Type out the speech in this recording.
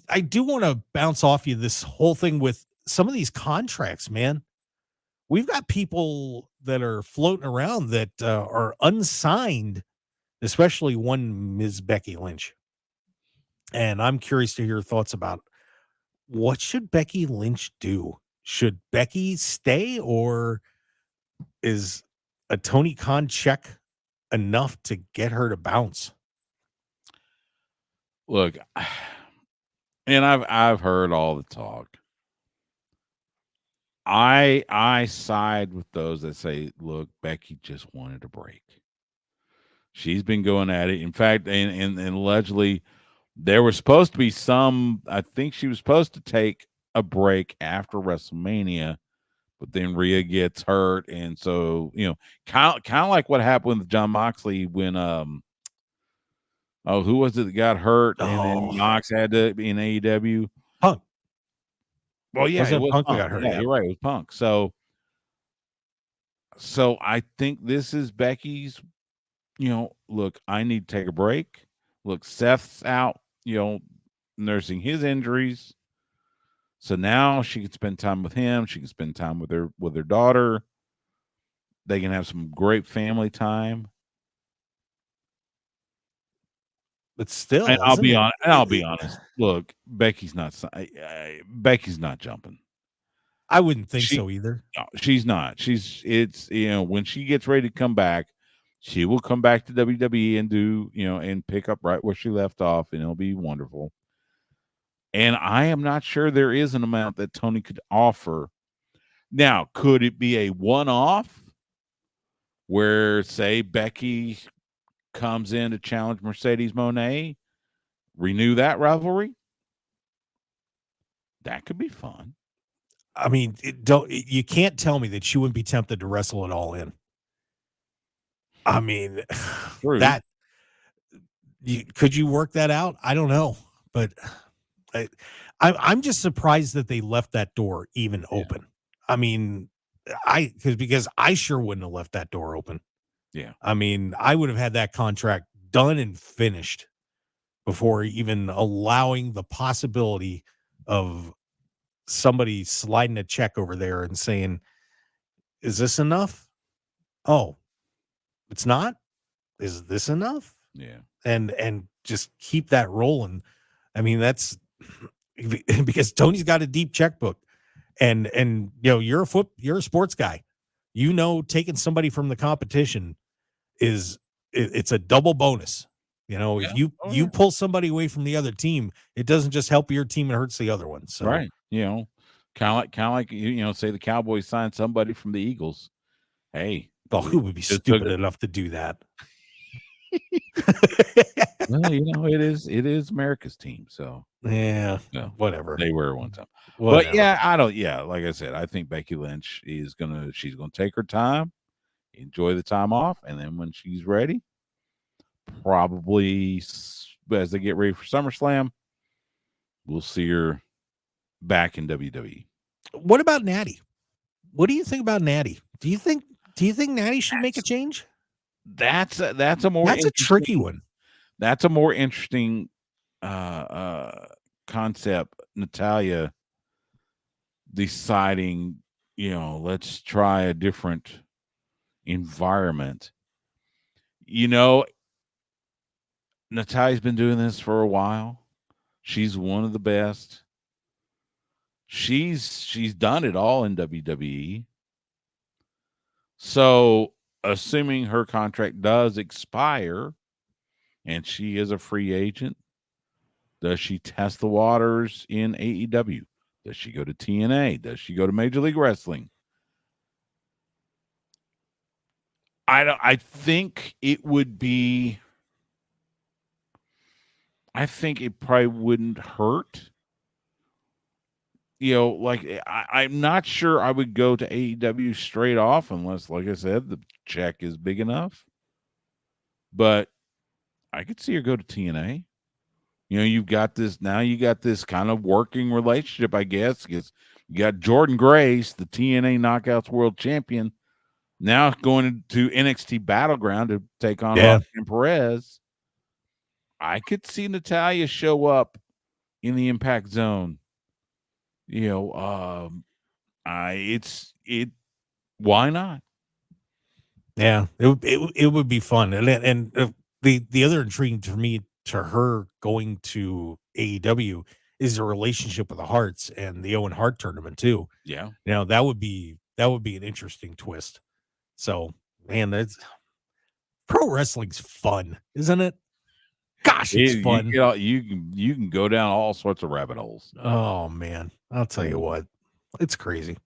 I do want to bounce off you this whole thing with some of these contracts, man. We've got people that are floating around that are unsigned, especially one Ms. Becky Lynch. And I'm curious to hear your thoughts about what should Becky Lynch do? Should Becky stay, or is a Tony Khan check enough to get her to bounce? Look, and I've heard all the talk. I side with those that say, look, Becky just wanted a break. She's been going at it. In fact, and allegedly there was supposed to be some, I think she was supposed to take a break after WrestleMania, but then Rhea gets hurt. And so, kind of like what happened with John Moxley when who was it that got hurt and then Mox had to be in AEW? Punk. Well, yeah, it was Punk Punk. got hurt. Yeah, you're right. It was Punk. So I think this is Becky's, look, I need to take a break. Look, Seth's out, nursing his injuries. So now she can spend time with him. She can spend time with her daughter. They can have some great family time. But still, and I'll be honest. Look, Becky's not jumping. I wouldn't think so either. No, she's not. It's when she gets ready to come back, she will come back to WWE and do, and pick up right where she left off, and it'll be wonderful. And I am not sure there is an amount that Tony could offer. Now, could it be a one-off where, say, Becky comes in to challenge Mercedes Moné, renew that rivalry? That could be fun. I mean, you can't tell me that she wouldn't be tempted to wrestle it all in. I mean, True. could you work that out? I don't know, but I'm just surprised that they left that door even open. I mean, because I sure wouldn't have left that door open. Yeah. I mean, I would have had that contract done and finished before even allowing the possibility of somebody sliding a check over there and saying, is this enough? Oh, it's not? Is this enough? Yeah. And just keep that rolling. I mean, that's because Tony's got a deep checkbook, and you're a sports guy. Taking somebody from the competition it's a double bonus. If you pull somebody away from the other team, it doesn't just help your team, it hurts the other one. So right. Kind of like say the Cowboys signed somebody from the Eagles. Hey, who would be stupid enough to do that? Well, it is America's team, so yeah, whatever. They were one time. Whatever. But like I said, I think Becky Lynch she's gonna take her time, enjoy the time off, and then when she's ready, probably as they get ready for SummerSlam, we'll see her back in WWE. What about Natty? What do you think about Natty? Do you think Natty should make a change? That's a tricky one. That's a more interesting concept. Natalya deciding, let's try a different environment. Natalya's been doing this for a while. She's one of the best. She's done it all in WWE. So, assuming her contract does expire and she is a free agent, does she test the waters in AEW? Does she go to TNA? Does she go to Major League Wrestling? I think it would be. I think it probably wouldn't hurt. I'm not sure I would go to AEW straight off unless, like I said, the check is big enough. But I could see her go to TNA. You got this kind of working relationship, I guess, because you got Jordan Grace, the TNA Knockouts World Champion, now going to NXT Battleground to take on Roxanne Perez. I could see Natalya show up in the Impact Zone. You know, why not? Yeah, it would be fun, and the other intriguing to me to her going to AEW is the relationship with the Hearts and the Owen Hart tournament too. Yeah. You know, that would be an interesting twist. So, man, that's pro wrestling's fun, isn't it? Gosh, it's You fun. get all, you can go down all sorts of rabbit holes. Oh man, I'll tell you what, it's crazy.